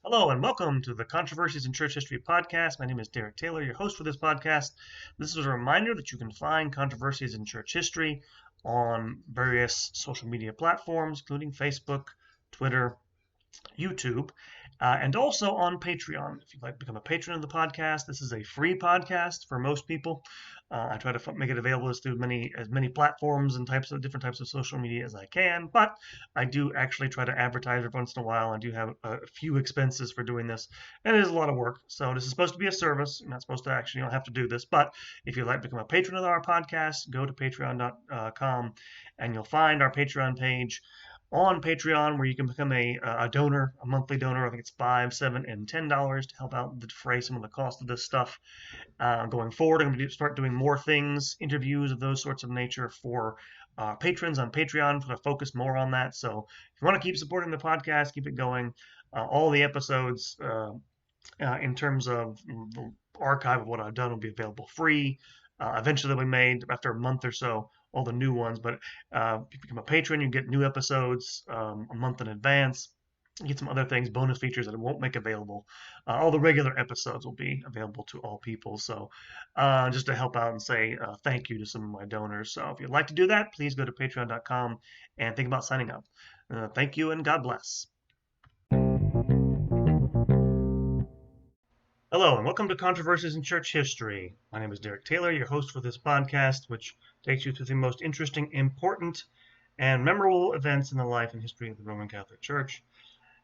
Hello and welcome to the Controversies in Church History podcast. My name is Derek Taylor, your host for this podcast. This is a reminder that you can find controversies in church history on various social media platforms, including Facebook, Twitter, YouTube, and also on Patreon. If you'd like to become a patron of the podcast, this is a free podcast for most people. I try to make it available through as many platforms and different types of social media as I can, but I do actually try to advertise every once in a while. I do have a few expenses for doing this, and it is a lot of work. So this is supposed to be a service. You're not supposed to you don't have to do this, but if you'd like to become a patron of our podcast, go to patreon.com and you'll find our Patreon page on Patreon, where you can become a donor, a monthly donor. I think it's $5, $7, and $10 to help out defray some of the cost of this stuff. Going forward, I'm going to start doing more things, interviews of those sorts of nature for patrons on Patreon, to focus more on that. So if you want to keep supporting the podcast, keep it going. All the episodes, in terms of the archive of what I've done, will be available free. Eventually they'll be made after a month or so, all the new ones. But if you become a patron, you get new episodes a month in advance. You get some other things, bonus features that I won't make available. All the regular episodes will be available to all people. So just to help out and say thank you to some of my donors. So if you'd like to do that, please go to patreon.com and think about signing up. Thank you and God bless. Hello and welcome to Controversies in Church History. My name is Derek Taylor, your host for this podcast, which takes you through the most interesting, important, and memorable events in the life and history of the Roman Catholic Church.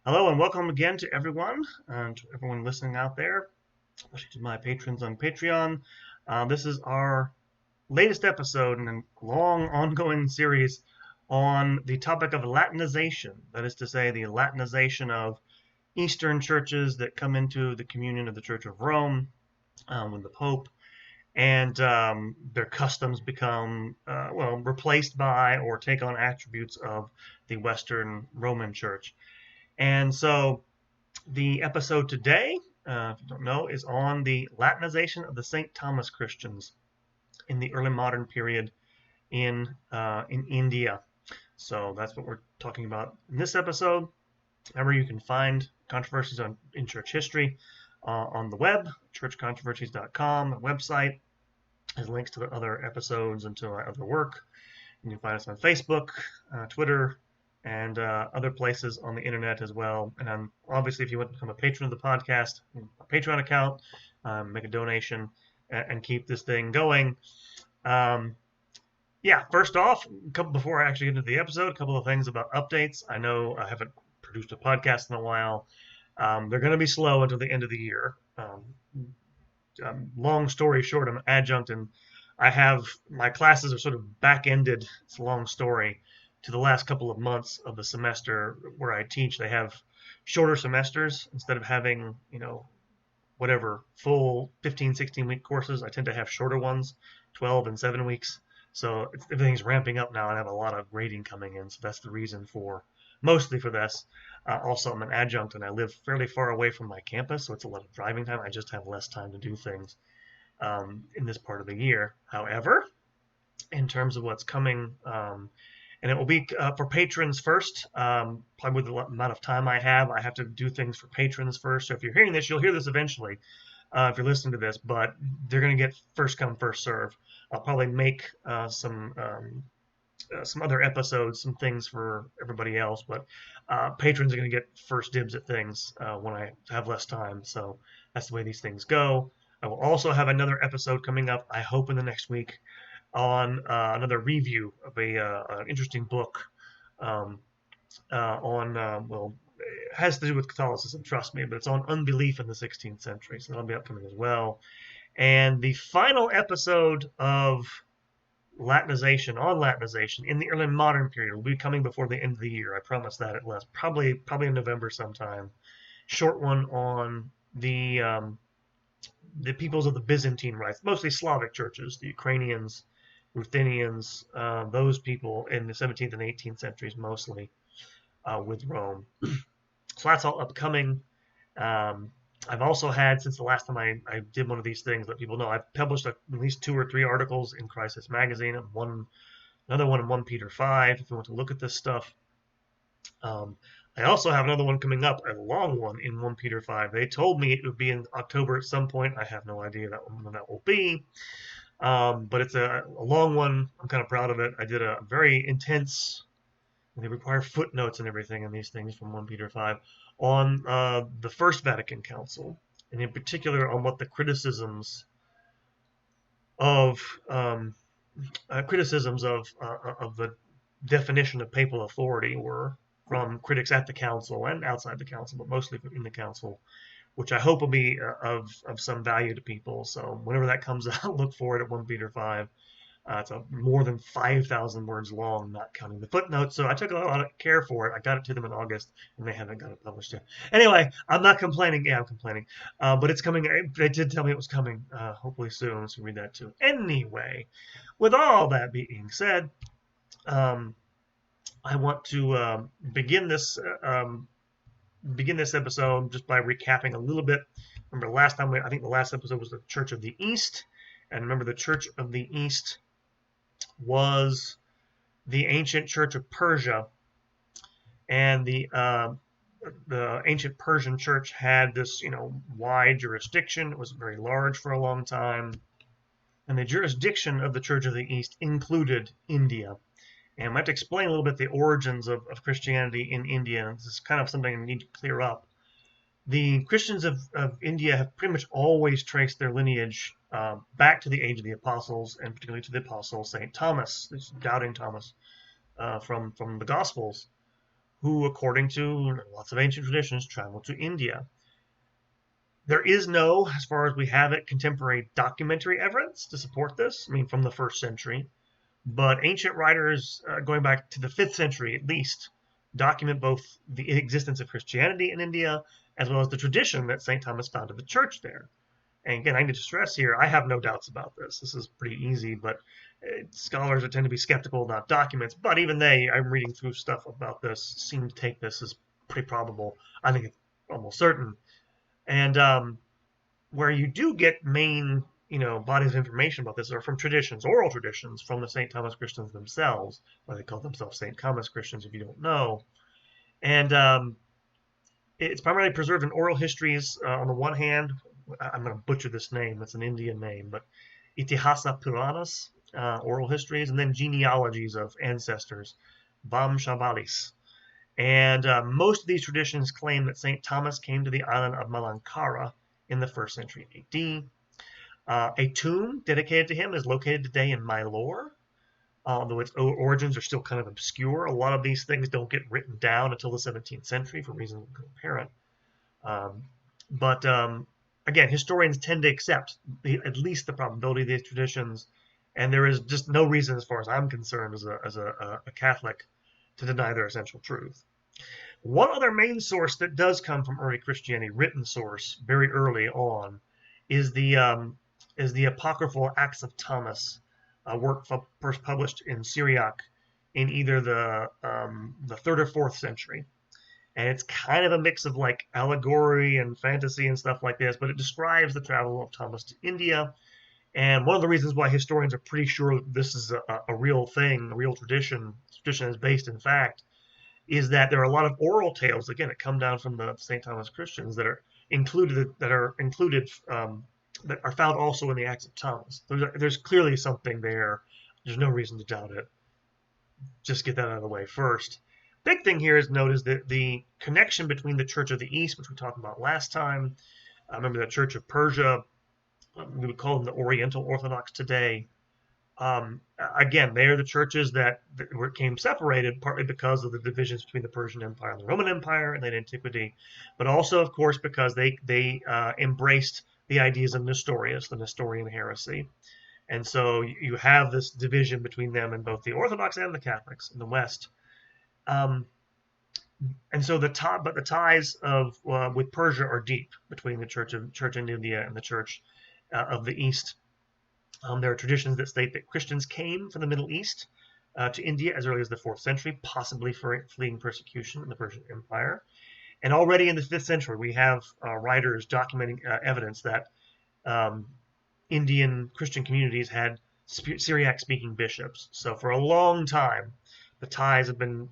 Hello and welcome again to everyone, and to everyone listening out there, especially to my patrons on Patreon. This is our latest episode in a long ongoing series on the topic of Latinization. That is to say, the Latinization of Eastern churches that come into the communion of the Church of Rome with the Pope, and their customs become replaced by or take on attributes of the Western Roman Church. And so the episode today, if you don't know, is on the Latinization of the St. Thomas Christians in the early modern period in India. So that's what we're talking about in this episode. Remember, you can find Controversies in Church History on the web, churchcontroversies.com. The website has links to the other episodes and to our other work. You can find us on Facebook, Twitter, and other places on the internet as well. And obviously, if you want to become a patron of the podcast, a Patreon account, make a donation, and keep this thing going. First off, before I actually get into the episode, a couple of things about updates. I know I haven't produced a podcast in a while. They're going to be slow until the end of the year. Long story short, I'm an adjunct, and my classes are sort of back-ended. It's a long story to the last couple of months of the semester where I teach. They have shorter semesters instead of having, full 15, 16-week courses. I tend to have shorter ones, 12 and 7 weeks. So everything's ramping up now, and I have a lot of grading coming in. So that's the reason mostly for this. Also, I'm an adjunct, and I live fairly far away from my campus, so it's a lot of driving time. I just have less time to do things in this part of the year. However, in terms of what's coming, and it will be for patrons first, probably with the amount of time I have to do things for patrons first. So if you're hearing this, you'll hear this eventually if you're listening to this, but they're going to get first come, first serve. I'll probably make some other episodes, some things for everybody else, but patrons are going to get first dibs at things when I have less time. So that's the way these things go. I will also have another episode coming up, I hope in the next week, on another review of an interesting book it has to do with Catholicism, trust me, but it's on unbelief in the 16th century, so that'll be upcoming as well. And the final episode of Latinization in the early modern period will be coming before the end of the year. I promise that at least, probably in November sometime. Short one on the peoples of the Byzantine rites, mostly Slavic churches, the Ukrainians, Ruthenians, those people in the 17th and 18th centuries mostly with Rome. So that's all upcoming. I've also had, since the last time I did one of these things, let people know, I've published at least 2 or 3 articles in Crisis Magazine, another one in 1 Peter 5, if you want to look at this stuff. I also have another one coming up, a long one in 1 Peter 5. They told me it would be in October at some point. I have no idea when that will be. But it's a long one. I'm kind of proud of it. I did a very intense, they require footnotes and everything in these things from 1 Peter 5 on the First Vatican Council, and in particular on what the criticisms of the definition of papal authority were from critics at the council and outside the council, but mostly in the council, which I hope will be of some value to people. So whenever that comes out, look for it at 1 Peter 5. It's more than 5,000 words long, not counting the footnotes. So I took a lot of care for it. I got it to them in August, and they haven't got it published yet. Anyway, I'm not complaining. Yeah, I'm complaining. But it's coming. They did tell me it was coming, hopefully soon, so read that too. Anyway, with all that being said, I want to begin this episode just by recapping a little bit. Remember last time, I think the last episode was the Church of the East. And remember, the Church of the East was the ancient Church of Persia. And the ancient Persian church had this, wide jurisdiction. It was very large for a long time. And the jurisdiction of the Church of the East included India. And I have to explain a little bit the origins of Christianity in India. This is kind of something I need to clear up. The Christians of India have pretty much always traced their lineage back to the age of the apostles, and particularly to the apostle St. Thomas, this doubting Thomas, from the Gospels, who, according to lots of ancient traditions, traveled to India. There is no, as far as we have it, contemporary documentary evidence to support this, from the 1st century. But ancient writers, going back to the 5th century at least, document both the existence of Christianity in India as well as the tradition that St. Thomas founded the church there. And again, I need to stress here, I have no doubts about this. This is pretty easy, but scholars tend to be skeptical about documents. But even I'm reading through stuff about this, seem to take this as pretty probable. I think it's almost certain. And where you do get main bodies of information about this are from traditions, oral traditions from the St. Thomas Christians themselves, why they call themselves St. Thomas Christians if you don't know. And it's primarily preserved in oral histories on the one hand. I'm going to butcher this name, it's an Indian name, but Itihasa Puranas, oral histories, and then genealogies of ancestors, Vamshabalis. And most of these traditions claim that St. Thomas came to the island of Malankara in the 1st century AD. A tomb dedicated to him is located today in Mylor, although its origins are still kind of obscure. A lot of these things don't get written down until the 17th century for reasons apparent. But again, historians tend to accept at least the probability of these traditions, and there is just no reason, as far as I'm concerned, as a Catholic, to deny their essential truth. One other main source that does come from early Christianity, written source, very early on, is the apocryphal Acts of Thomas, a work first published in Syriac in either the 3rd or 4th century. And it's kind of a mix of like allegory and fantasy and stuff like this, but it describes the travel of Thomas to India. And one of the reasons why historians are pretty sure this is a real thing, a real tradition is based in fact, is that there are a lot of oral tales, again, that come down from the St. Thomas Christians that are included, that are found also in the Acts of Thomas. There's clearly something there. There's no reason to doubt it. Just get that out of the way first. Big thing here is notice that the connection between the Church of the East, which we talked about last time, remember the Church of Persia, we would call them the Oriental Orthodox today. Again, they are the churches that became separated partly because of the divisions between the Persian Empire and the Roman Empire in late antiquity, but also, of course, because they embraced the ideas of Nestorius, the Nestorian heresy. And so you have this division between them and both the Orthodox and the Catholics in the West. And so the ties of with Persia are deep between the Church in India and the Church of the East. There are traditions that state that Christians came from the Middle East to India as early as the 4th century, possibly fleeing persecution in the Persian Empire. And already in the 5th century, we have writers documenting evidence that Indian Christian communities had Syriac-speaking bishops. So for a long time, the ties have been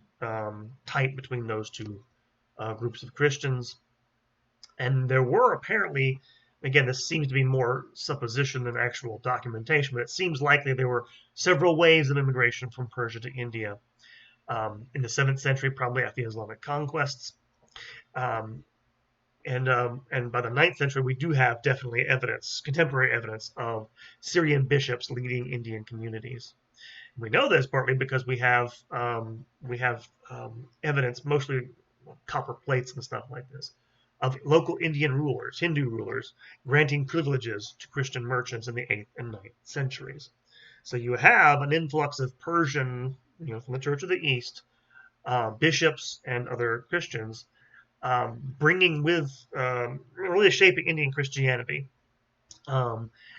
tight between those two groups of Christians. And there were apparently, again, this seems to be more supposition than actual documentation, but it seems likely there were several waves of immigration from Persia to India in the 7th century, probably after the Islamic conquests. And by the 9th century, we do have definitely evidence, contemporary evidence of Syrian bishops leading Indian communities. We know this partly because we have evidence, mostly copper plates and stuff like this, of local Indian rulers, Hindu rulers, granting privileges to Christian merchants in the 8th and 9th centuries. So you have an influx of Persian, from the Church of the East, bishops and other Christians, bringing with, really shaping Indian Christianity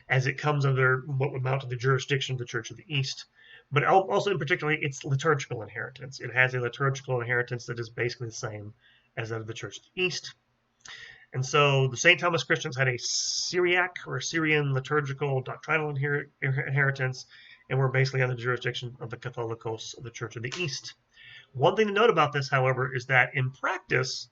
as it comes under what would amount to the jurisdiction of the Church of the East. But also, in particular, its liturgical inheritance. It has a liturgical inheritance that is basically the same as that of the Church of the East. And so the St. Thomas Christians had a Syriac or Syrian liturgical doctrinal inheritance, and were basically under the jurisdiction of the Catholicos of the Church of the East. One thing to note about this, however, is that in practice,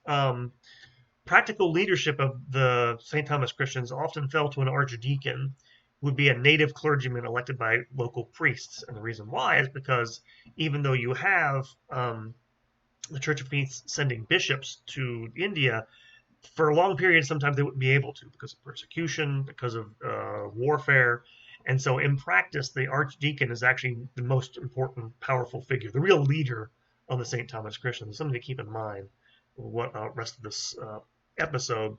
practical leadership of the St. Thomas Christians often fell to an archdeacon, who would be a native clergyman elected by local priests. And the reason why is because even though you have the Church of the East sending bishops to India, for a long period, sometimes they wouldn't be able to because of persecution, because of warfare. And so in practice, the archdeacon is actually the most important, powerful figure, the real leader of the St. Thomas Christians. Something to keep in mind what rest of this episode.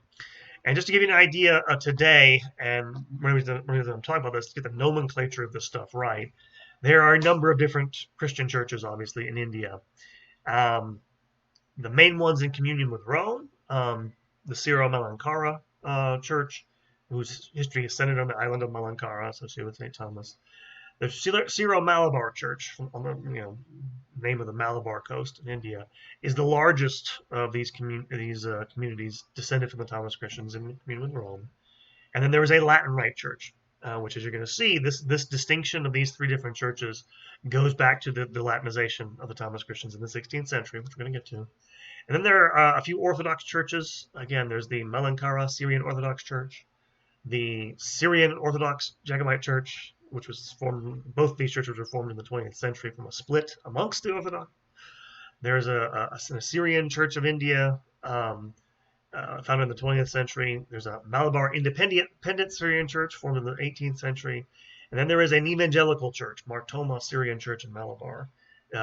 And just to give you an idea of today, and when I'm talking about this, to get the nomenclature of this stuff right, there are a number of different Christian churches, obviously, in India. The main ones in communion with Rome, the Syro-Malankara Church, whose history is centered on the island of Malankara, associated with St. Thomas. The Syro-Malabar Church, on the name of the Malabar coast in India, is the largest of these communities descended from the Thomas Christians in communion with Rome. And then there is a Latin Rite Church, which, as you're going to see, this distinction of these three different churches goes back to the Latinization of the Thomas Christians in the 16th century, which we're going to get to. And then there are a few Orthodox churches. Again, there's the Malankara Syrian Orthodox Church, the Syrian Orthodox Jacobite Church, which was formed, both these churches were formed in the 20th century from a split amongst the Orthodox. There's an Assyrian Church of India, founded in the 20th century. There's a Malabar Independent Syrian Church formed in the 18th century. And then there is an evangelical church, Martoma Syrian Church in Malabar,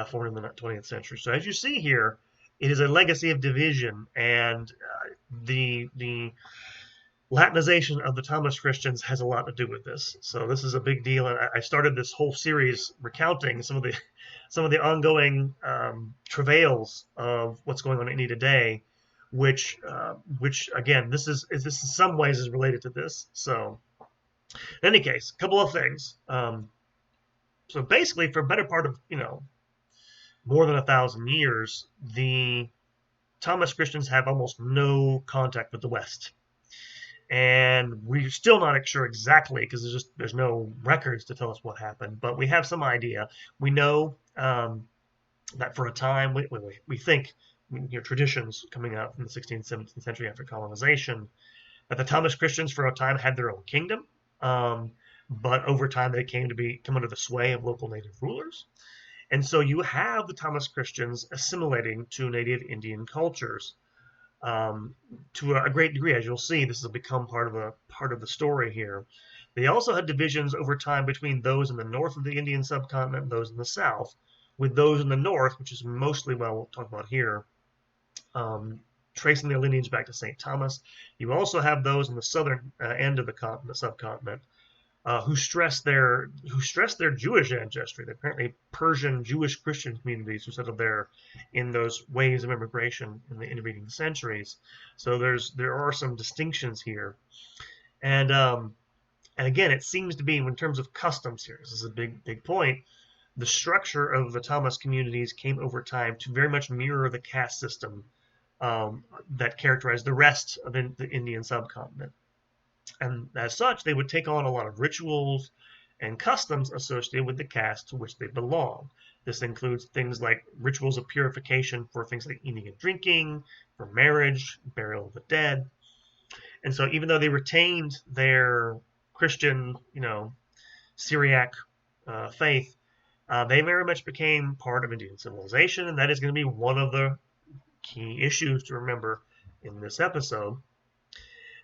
formed in the 20th century. So as you see here, it is a legacy of division, and the Latinization of the Thomas Christians has a lot to do with this. So this is a big deal, and I started this whole series recounting some of the ongoing travails of what's going on in India today, which again, this is in some ways is related to this. So in any case, a couple of things. So basically, for a better part of more than 1,000 years, the Thomas Christians have almost no contact with the West. And we're still not sure exactly because there's no records to tell us what happened, but we have some idea. We know that for a time, we think, traditions coming out from the 16th, 17th century after colonization, that the Thomas Christians for a time had their own kingdom, but over time they came under the sway of local native rulers. And so you have the Thomas Christians assimilating to native Indian cultures. To a great degree, as you'll see, this has become part of the story here. They also had divisions over time between those in the north of the Indian subcontinent and those in the south, with those in the north, which is mostly what we'll talk about here, tracing their lineage back to St. Thomas. You also have those in the southern end of the subcontinent who stress their Jewish ancestry. They're apparently Persian Jewish Christian communities who settled there in those waves of immigration in the intervening centuries. So there are some distinctions here, and again, it seems to be in terms of customs here. This is a big point. The structure of the Thomas communities came over time to very much mirror the caste system that characterized the rest of the Indian subcontinent. And as such, they would take on a lot of rituals and customs associated with the caste to which they belong. This includes things like rituals of purification for things like eating and drinking, for marriage, burial of the dead. And so even though they retained their Christian, Syriac faith, they very much became part of Indian civilization, and that is going to be one of the key issues to remember in this episode.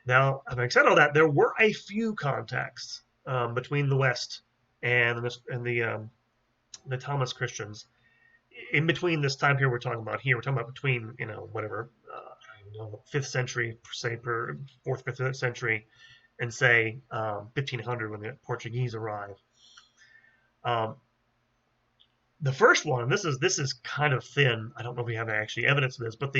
Now, having said all that, there were a few contacts between the West and the Thomas Christians. In between this time period we're talking about here, we're talking about between, whatever, 5th century, say, 4th, 5th century, and say 1500 when the Portuguese arrive. The first one, this is kind of thin. I don't know if we have actually evidence of this, but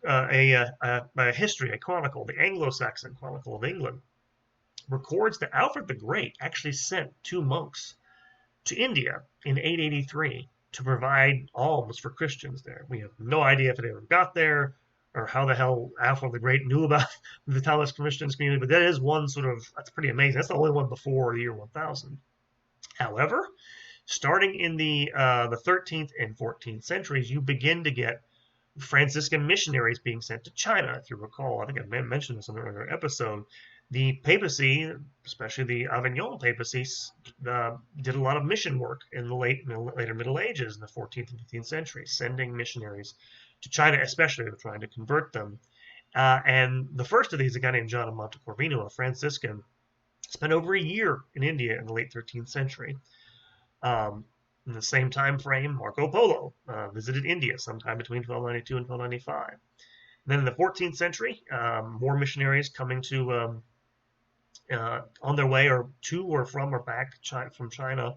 a history, a chronicle, the Anglo-Saxon Chronicle of England, records that Alfred the Great actually sent 2 monks to India in 883 to provide alms for Christians there. We have no idea if it ever got there or how the hell Alfred the Great knew about the Thomas Christians community, but that is one that's pretty amazing. That's the only one before the year 1000. However, starting in the 13th and 14th centuries, you begin to get Franciscan missionaries being sent to China. If you recall, I think I mentioned this in an earlier episode, the papacy, especially the Avignon papacy, did a lot of mission work in the later Middle Ages in the 14th and 15th century, sending missionaries to China, especially trying to convert them. And the first of these, a guy named John of Montecorvino, a Franciscan, spent over a year in India in the late 13th century. In the same time frame, Marco Polo visited India sometime between 1292 and 1295. Then in the 14th century, more missionaries coming to on their way or to or from or back from China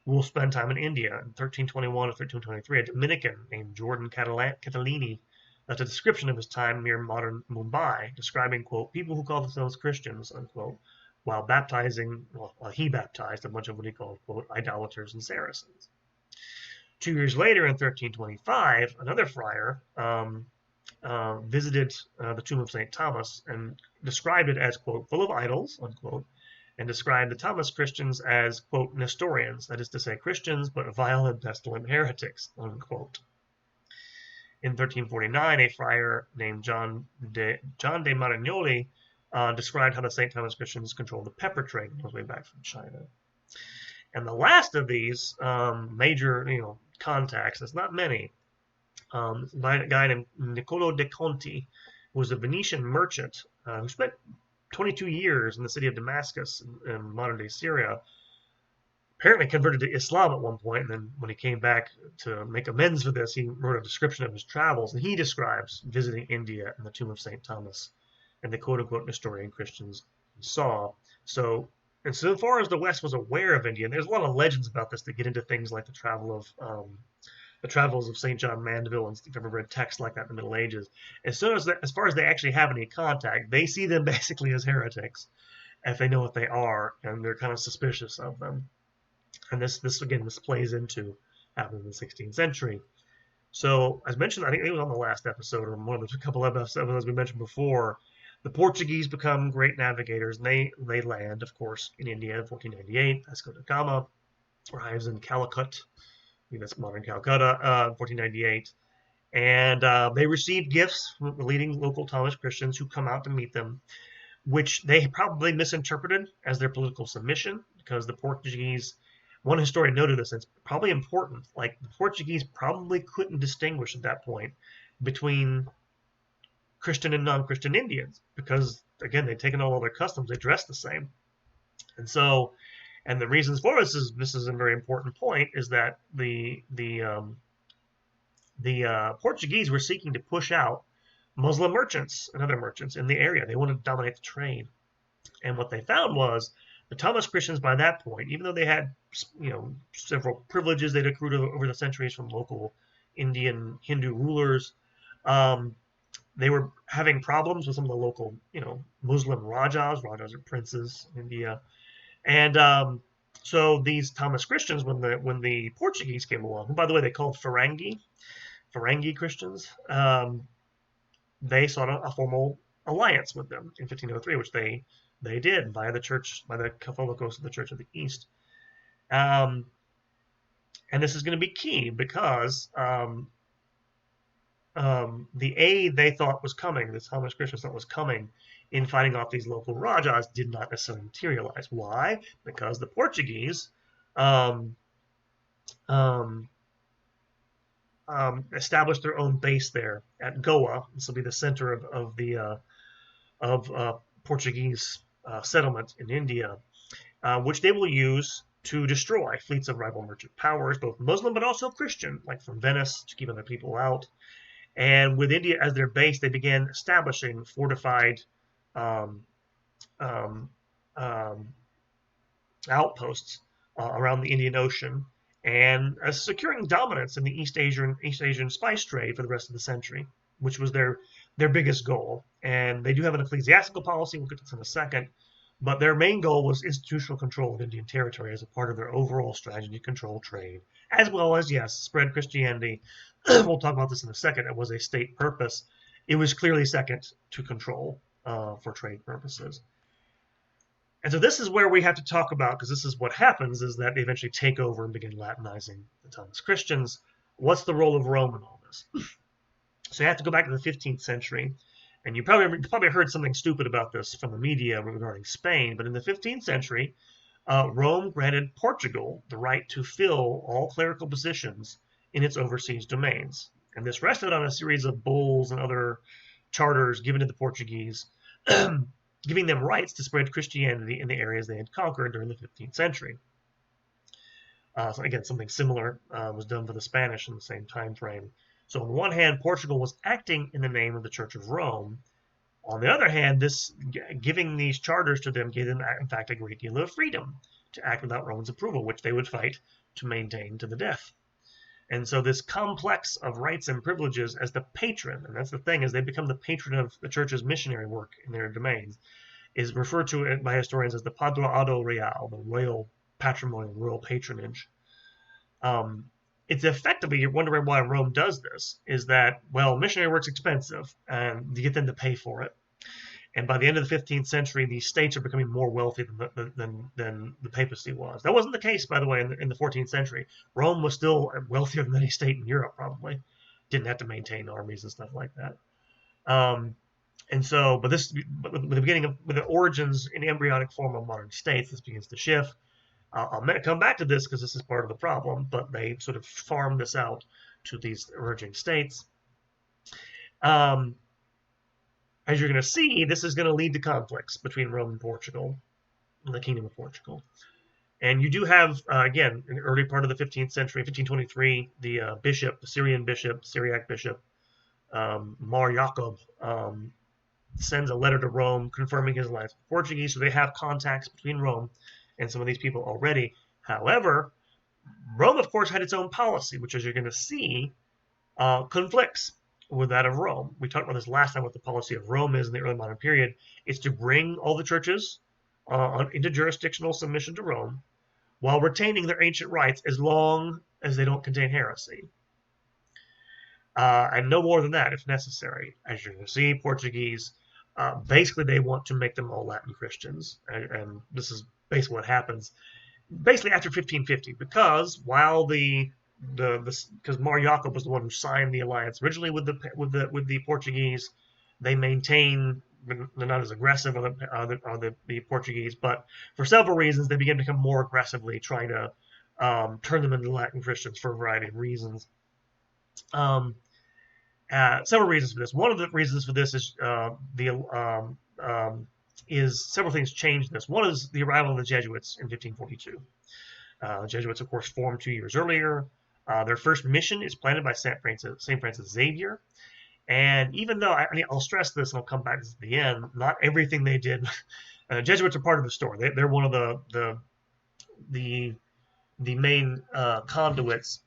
will spend time in India. In 1321 or 1323, a Dominican named Jordan Catalini left a description of his time near modern Mumbai, describing, quote, people who call themselves Christians, unquote, while he baptized a bunch of what he called, quote, idolaters and Saracens. 2 years later, in 1325, another friar visited the tomb of St. Thomas and described it as, quote, full of idols, unquote, and described the Thomas Christians as, quote, Nestorians, that is to say Christians, but vile and pestilent heretics, unquote. In 1349, a friar named John de Marignoli described how the St. Thomas Christians controlled the pepper trade on his way back from China. And the last of these major, contacts, there's not many, by a guy named Niccolo de Conti, who was a Venetian merchant who spent 22 years in the city of Damascus in modern-day Syria, apparently converted to Islam at one point, and then when he came back to make amends for this, he wrote a description of his travels, and he describes visiting India and the tomb of St. Thomas and the quote-unquote Nestorian Christians he saw. So, and so far as the West was aware of India, and there's a lot of legends about this that get into things like the travels of St. John Mandeville, and if you've ever read texts like that in the Middle Ages. As far as they actually have any contact, they see them basically as heretics, if they know what they are, and they're kind of suspicious of them. And this plays into happening in the 16th century. So, as mentioned, I think it was on the last episode, or one of the couple of episodes we mentioned before, the Portuguese become great navigators, and they land, of course, in India in 1498. Vasco da Gama arrives in Calicut, I think that's modern Calcutta, 1498. And they receive gifts from the leading local Thomas Christians who come out to meet them, which they probably misinterpreted as their political submission, because the Portuguese, one historian noted this, and it's probably important, like the Portuguese probably couldn't distinguish at that point between Christian and non-Christian Indians, because again, they'd taken all their customs, they dressed the same. And so, and the reasons for this is a very important point, is that the Portuguese were seeking to push out Muslim merchants and other merchants in the area. They wanted to dominate the trade. And what they found was the Thomas Christians by that point, even though they had several privileges they'd accrued over the centuries from local Indian Hindu rulers, they were having problems with some of the local, Muslim Rajas. Rajas are princes in India. And so these Thomas Christians, when the Portuguese came along, who, by the way, they called Ferengi Christians, they sought a formal alliance with them in 1503, which they did by the Catholicos of the Church of the East. And And this is going to be key because the aid they thought was coming, the Thomas Christians thought was coming in fighting off these local Rajas, did not necessarily materialize. Why? Because the Portuguese um, um, established their own base there at Goa. This will be the center of the Portuguese settlement in India, which they will use to destroy fleets of rival merchant powers, both Muslim but also Christian, like from Venice, to keep other people out. And with India as their base, they began establishing fortified um, um, um, outposts around the Indian Ocean and securing dominance in the East Asian spice trade for the rest of the century, which was their biggest goal. And they do have an ecclesiastical policy. We'll get to this in a second. But their main goal was institutional control of Indian territory as a part of their overall strategy to control trade, as well as, yes, spread Christianity. We'll talk about this in a second. It was a state purpose. It was clearly second to control for trade purposes. And so this is where we have to talk about, because this is what happens, is that they eventually take over and begin Latinizing the Thomas Christians. What's the role of Rome in all this? So you have to go back to the 15th century. And you probably heard something stupid about this from the media regarding Spain, but in the 15th century, Rome granted Portugal the right to fill all clerical positions in its overseas domains. And this rested on a series of bulls and other charters given to the Portuguese, giving them rights to spread Christianity in the areas they had conquered during the 15th century. So again, something similar was done for the Spanish in the same time frame. So on the one hand, Portugal was acting in the name of the Church of Rome. On the other hand, this giving these charters to them gave them, in fact, a great deal of freedom to act without Rome's approval, which they would fight to maintain to the death. And so this complex of rights and privileges as the patron, and that's the thing, is they become the patron of the church's missionary work in their domains, is referred to by historians as the padroado real, the royal patrimony, royal patronage. It's effectively, you're wondering why Rome does this, is that, well, missionary work's expensive, and you get them to pay for it. And by the end of the 15th century, these states are becoming more wealthy than the papacy was. That wasn't the case, by the way, in the 14th century. Rome was still wealthier than any state in Europe, probably. Didn't have to maintain armies and stuff like that. And so, with the origins in embryonic form of modern states, this begins to shift. I'll come back to this because this is part of the problem, but they sort of farm this out to these emerging states. As you're going to see, this is going to lead to conflicts between Rome and Portugal, the Kingdom of Portugal. And you do have, again, in the early part of the 15th century, 1523, the Syriac bishop, Mar Jacob, sends a letter to Rome confirming his alliance with the Portuguese, so they have contacts between Rome and some of these people already. However, Rome, of course, had its own policy, which, as you're going to see, conflicts with that of Rome. We talked about this last time, what the policy of Rome is in the early modern period. It's to bring all the churches into jurisdictional submission to Rome while retaining their ancient rights as long as they don't contain heresy. And no more than that if necessary. As you're going to see, Portuguese, basically they want to make them all Latin Christians. And this is basically what happens basically after 1550, because while because Mar Jacob was the one who signed the alliance originally with the Portuguese, they maintain they're not as aggressive on the Portuguese, but for several reasons they begin to become more aggressively trying to turn them into Latin Christians for a variety of reasons. Several reasons for this. One of the reasons for this is several things changed this. One is the arrival of the Jesuits in 1542. The Jesuits, of course, formed 2 years earlier. Their first mission is planted by St. Francis Xavier. And even though, I'll stress this and I'll come back to this at the end, not everything they did, Jesuits are part of the story. They're one of the main conduits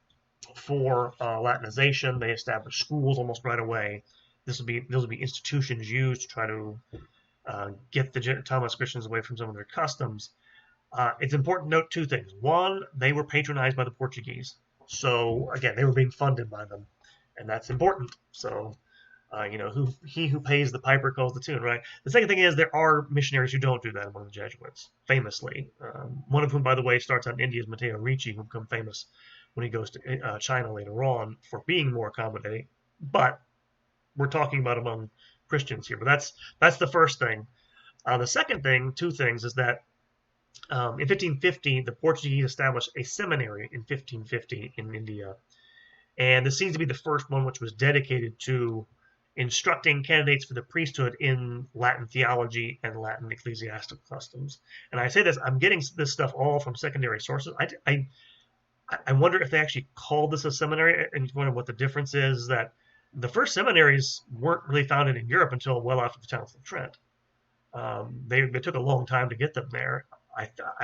for Latinization. They established schools almost right away. Those will be institutions used to try to get the Thomas Christians away from some of their customs. It's important to note two things. One, they were patronized by the Portuguese. So, again, they were being funded by them, and that's important. So, he who pays the piper calls the tune, right? The second thing is there are missionaries who don't do that among the Jesuits, famously. One of whom, by the way, starts out in India is Matteo Ricci, who become famous when he goes to China later on for being more accommodating. But we're talking about among Christians here. But that's the first thing. The second thing, two things, is that in 1550, the Portuguese established a seminary in 1550 in India. And this seems to be the first one which was dedicated to instructing candidates for the priesthood in Latin theology and Latin ecclesiastical customs. And I say this, I'm getting this stuff all from secondary sources. I wonder if they actually called this a seminary, and you wonder what the difference is, that the first seminaries weren't really founded in Europe until well after the Council of Trent. They took a long time to get them there.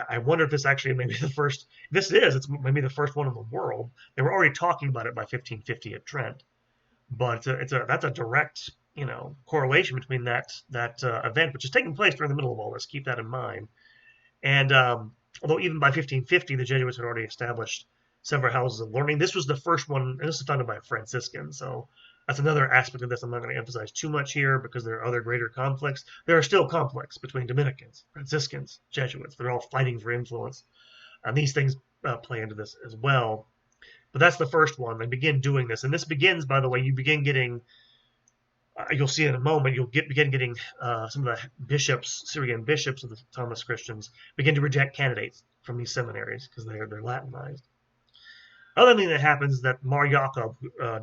I wonder if this actually may be the first. It's maybe the first one in the world. They were already talking about it by 1550 at Trent, but that's a direct correlation between that event, which is taking place during the middle of all this. Keep that in mind. And although even by 1550 the Jesuits had already established several houses of learning, this was the first one, and this was founded by a Franciscan. So that's another aspect of this I'm not going to emphasize too much here because there are other greater conflicts. There are still conflicts between Dominicans, Franciscans, Jesuits. They're all fighting for influence. And these things play into this as well. But that's the first one. They begin doing this. And this begins, by the way, you begin getting, you'll see in a moment, you'll begin getting some of the bishops, Syrian bishops of the Thomas Christians, begin to reject candidates from these seminaries because they're Latinized. Other thing that happens is that Mar Jacob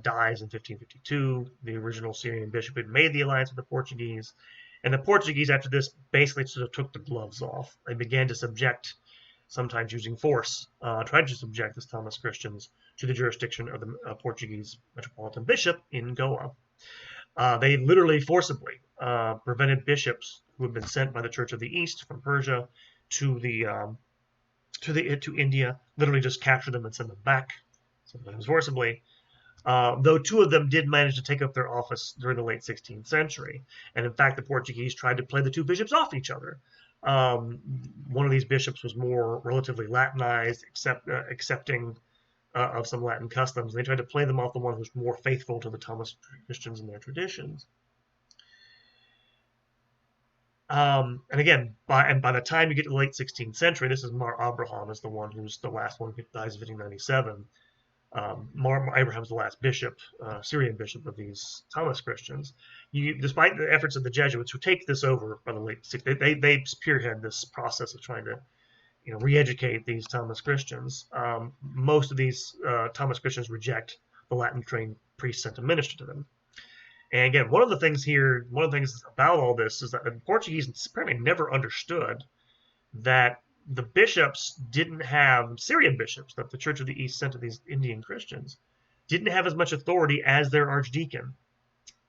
dies in 1552. The original Syrian bishop had made the alliance with the Portuguese. And the Portuguese, after this, basically sort of took the gloves off. They began to subject, sometimes using force, tried to subject the Thomas Christians to the jurisdiction of the Portuguese metropolitan bishop in Goa. They literally forcibly prevented bishops who had been sent by the Church of the East from Persia to India, literally just capture them and send them back, sometimes forcibly. Though two of them did manage to take up their office during the late 16th century. And in fact, the Portuguese tried to play the two bishops off each other. One of these bishops was more relatively Latinized, accepting of some Latin customs. They tried to play them off the one who was more faithful to the Thomas Christians and their traditions. And again, by the time you get to the late 16th century, this is Mar Abraham is the one who's the last one who dies in 1597. Mar Abraham's the last bishop, Syrian bishop of these Thomas Christians. Despite the efforts of the Jesuits who take this over by the late 60s, they spearhead this process of trying to re-educate these Thomas Christians. Most of these Thomas Christians reject the Latin-trained priests sent to minister to them. And again, one of the things about all this is that the Portuguese apparently never understood that the bishops didn't have, Syrian bishops that the Church of the East sent to these Indian Christians, didn't have as much authority as their archdeacon.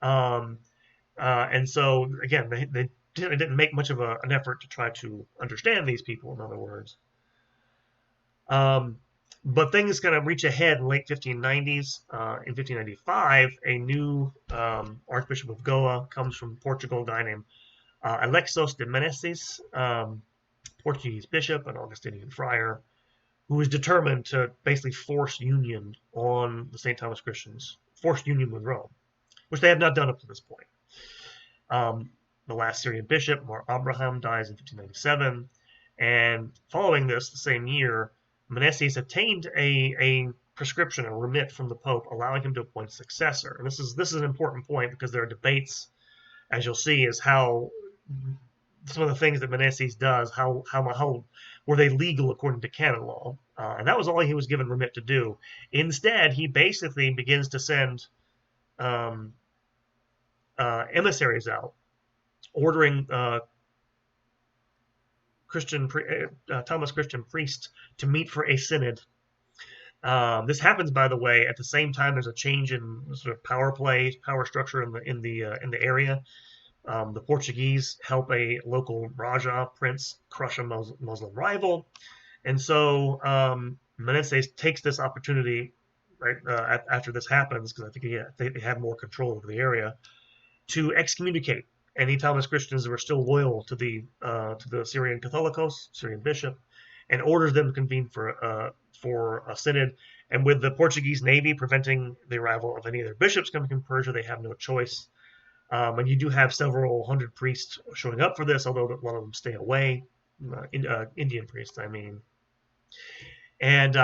And so, again, they didn't make much of an effort to try to understand these people, in other words. But things kind of reach a head in late 1590s. In 1595, a new Archbishop of Goa comes from Portugal, a guy named Alexos de Menezes, Portuguese bishop, an Augustinian friar, who is determined to basically force union on the St. Thomas Christians, force union with Rome, which they have not done up to this point. The last Syrian bishop, Mar Abraham, dies in 1597, and following this, the same year, Menezes obtained a prescription, a remit from the Pope, allowing him to appoint a successor. And this is an important point because there are debates, as you'll see, is how some of the things that Menezes does, how were they legal according to canon law? And that was all he was given remit to do. Instead, he basically begins to send emissaries out, ordering Thomas Christian priests to meet for a synod. This happens, by the way, at the same time there's a change in sort of power structure in the area. The Portuguese help a local Raja prince crush a Muslim rival, and so Menezes takes this opportunity right after this happens, because I think they have more control over the area, to excommunicate any Thomas Christians that were still loyal to the Syrian Catholicos, Syrian bishop, and orders them to convene for a synod. And with the Portuguese navy preventing the arrival of any of their bishops coming from Persia, they have no choice. And you do have several hundred priests showing up for this, although a lot of them stay away. Indian priests, I mean. And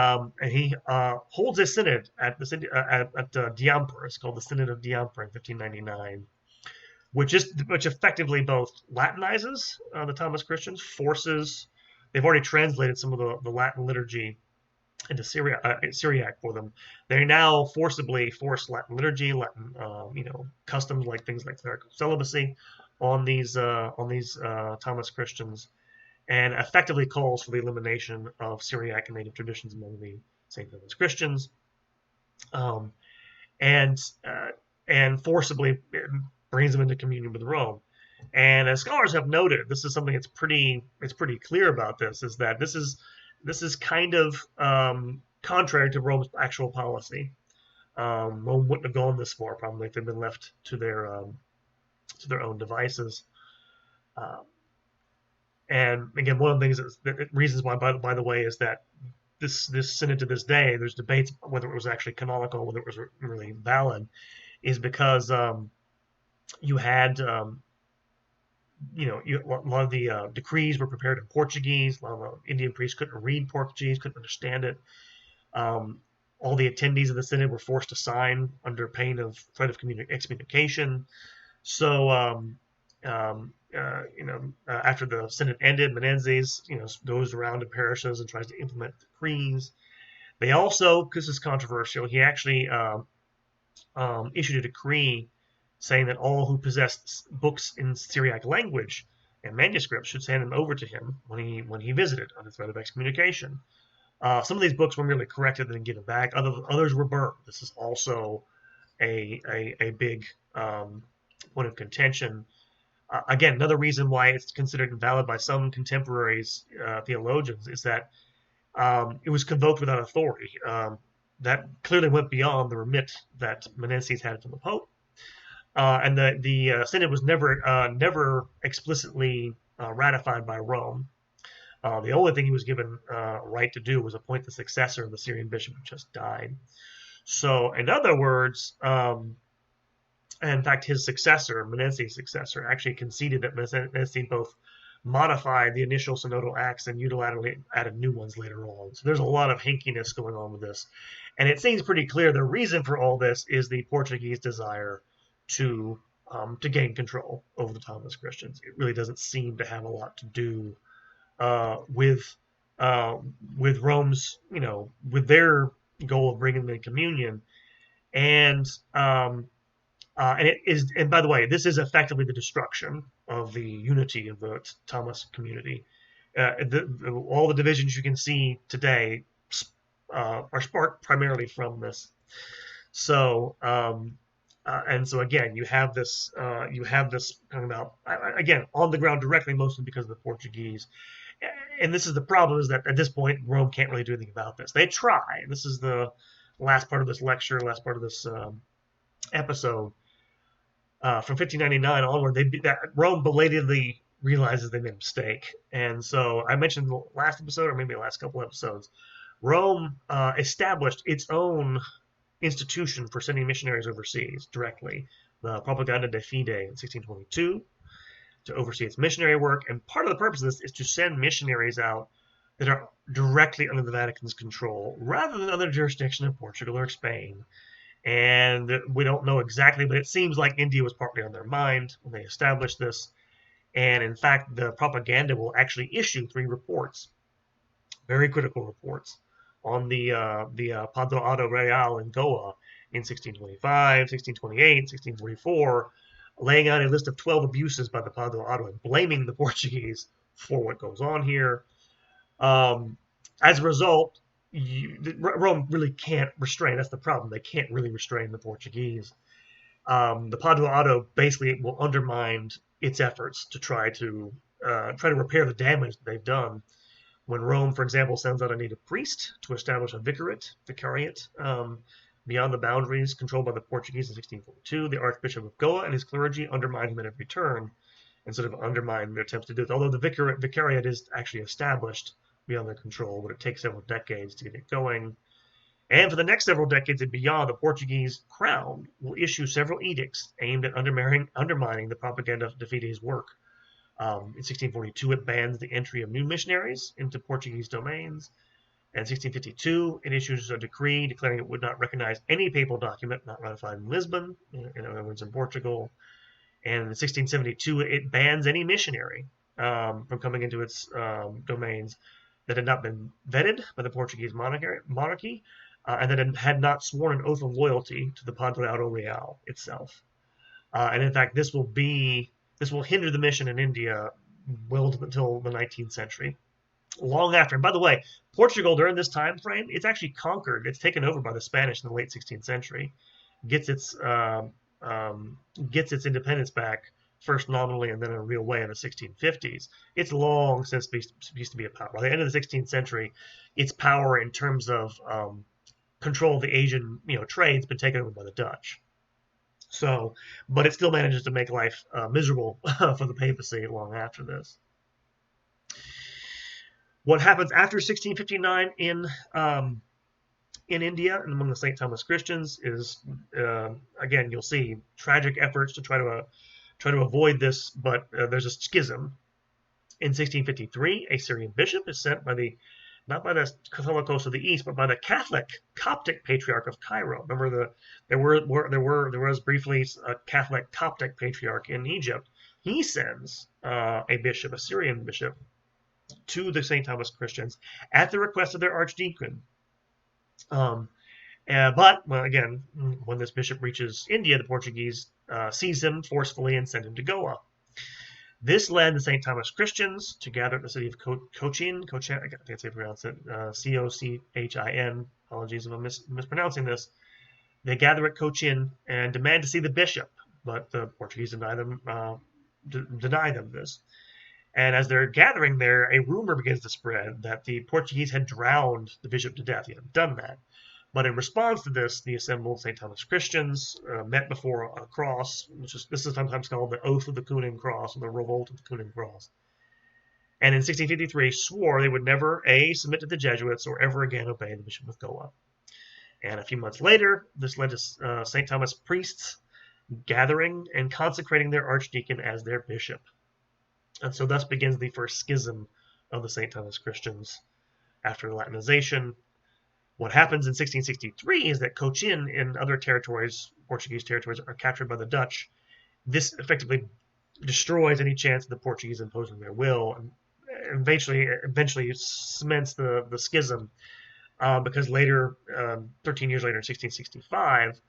he holds a synod at the at Diamper. It's called the Synod of Diamper in 1599, which effectively both Latinizes the Thomas Christians, forces. They've already translated some of the Latin liturgy into Syriac for them. They now forcibly force Latin liturgy, Latin customs like things like clerical celibacy on these Thomas Christians, and effectively calls for the elimination of Syriac and native traditions among the St. Thomas Christians, um, and forcibly brings them into communion with Rome. And as scholars have noted, this is something that's pretty clear about this, is that this is kind of contrary to Rome's actual policy. Rome wouldn't have gone this far probably if they'd been left to their own devices. And again, one of the things that reasons why, by the way, is that this synod to this day, there's debates whether it was actually canonical, whether it was really valid, is because you had a lot of the decrees were prepared in Portuguese. A lot of the Indian priests couldn't read Portuguese, couldn't understand it. All the attendees of the synod were forced to sign under pain of threat of excommunication. So after the synod ended, Menezes, goes around to parishes and tries to implement decrees. They also, because it's controversial, he actually issued a decree saying that all who possessed books in Syriac language and manuscripts should send them over to him when he visited under threat of excommunication. Some of these books were merely corrected and then given back. Others were burned. This is also a big point of contention. Again, another reason why it's considered invalid by some contemporaries, theologians, is that it was convoked without authority. That clearly went beyond the remit that Menezes had from the Pope. And the synod was never explicitly ratified by Rome. The only thing he was given right to do was appoint the successor of the Syrian bishop who just died. So, in other words, in fact, his successor, Menezes' successor, actually conceded that Menezes both modified the initial synodal acts and unilaterally added new ones later on. So there's a lot of hinkiness going on with this. And it seems pretty clear the reason for all this is the Portuguese desire to gain control over the Thomas Christians. It really doesn't seem to have a lot to do with Rome's, with their goal of bringing them in communion. And it is, and by the way, this is effectively the destruction of the unity of the Thomas community. All the divisions you can see today are sparked primarily from this. So, and so again, you have this talking about, again, on the ground directly, mostly because of the Portuguese. And this is the problem, is that at this point, Rome can't really do anything about this. They try. This is the last part of this lecture, last part of this episode. From 1599 onward, Rome belatedly realizes they made a mistake. And so I mentioned the last episode, or maybe the last couple episodes, Rome established its own institution for sending missionaries overseas directly, the Propaganda de Fide in 1622, to oversee its missionary work. And part of the purpose of this is to send missionaries out that are directly under the Vatican's control, rather than other jurisdictions in Portugal or Spain. And we don't know exactly, but it seems like India was partly on their mind when they established this. And in fact, the propaganda will actually issue 3 reports, very critical reports, on the Padroado Real in Goa in 1625, 1628, 1644, laying out a list of 12 abuses by the Padroado and blaming the Portuguese for what goes on here. As a result, Rome really can't restrain. That's the problem. They can't really restrain the Portuguese. The Padroado basically will undermine its efforts to try to repair the damage that they've done. When Rome, for example, sends out a native priest to establish a vicariate beyond the boundaries controlled by the Portuguese in 1642, the Archbishop of Goa and his clergy undermine him at every turn and sort of undermine their attempts to do it. Although the vicariate is actually established beyond their control, but it takes several decades to get it going. And for the next several decades and beyond, the Portuguese crown will issue several edicts aimed at undermining the Propaganda de Fide's work. In 1642, it bans the entry of new missionaries into Portuguese domains. In 1652, it issues a decree declaring it would not recognize any papal document not ratified in Lisbon, in other words, in Portugal. And in 1672, it bans any missionary from coming into its domains that had not been vetted by the Portuguese monarchy and that had not sworn an oath of loyalty to the Padre Real itself. And in fact, this will hinder the mission in India well until the 19th century. Long after, and by the way, Portugal during this time frame, it's actually conquered. It's taken over by the Spanish in the late 16th century, gets its independence back first nominally and then in a real way in the 1650s. It's long since used to be a power. By the end of the 16th century, its power in terms of control of the Asian trade has been taken over by the Dutch. So, but it still manages to make life miserable for the papacy long after this. What happens after 1659 in India and among the St. Thomas Christians is, again, you'll see tragic efforts to try to avoid this, but there's a schism. In 1653, a Syrian bishop is sent not by the Catholicos of the East, but by the Catholic Coptic Patriarch of Cairo. Remember, there was briefly a Catholic Coptic Patriarch in Egypt. He sends a Syrian bishop, to the St. Thomas Christians at the request of their archdeacon. But again, when this bishop reaches India, the Portuguese seize him forcefully and send him to Goa. This led the St. Thomas Christians to gather at the city of Cochin. I can't say how to pronounce it. Cochin. Apologies if I'm mispronouncing this. They gather at Cochin and demand to see the bishop, but the Portuguese deny them this. And as they're gathering there, a rumor begins to spread that the Portuguese had drowned the bishop to death. He hadn't done that. But in response to this, the assembled St. Thomas Christians met before a cross, this is sometimes called the Oath of the Coonan Cross, or the Revolt of the Coonan Cross. And in 1653, swore they would never, submit to the Jesuits or ever again obey the Bishop of Goa. And a few months later, this led to St. Thomas priests gathering and consecrating their archdeacon as their bishop. And so thus begins the first schism of the St. Thomas Christians after Latinization. What happens in 1663 is that Cochin and other territories, Portuguese territories, are captured by the Dutch. This effectively destroys any chance of the Portuguese imposing their will, and eventually cements the schism, because later, 13 years later, in 1665,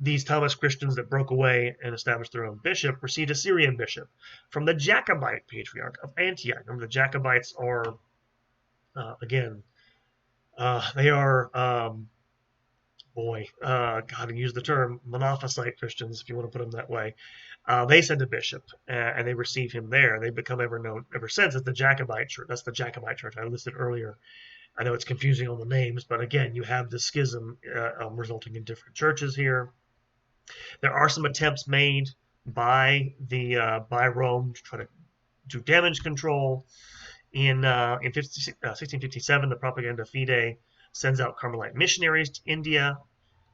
these Thomas Christians that broke away and established their own bishop received a Syrian bishop from the Jacobite Patriarch of Antioch. Remember, the Jacobites are, they are, God, I use the term Monophysite Christians, if you want to put them that way. They send a bishop, and they receive him there. They've become known ever since as the Jacobite Church. That's the Jacobite Church I listed earlier. I know it's confusing on the names, but again, you have the schism resulting in different churches here. There are some attempts made by Rome to try to do damage control. In 1657, the Propaganda Fide sends out Carmelite missionaries to India.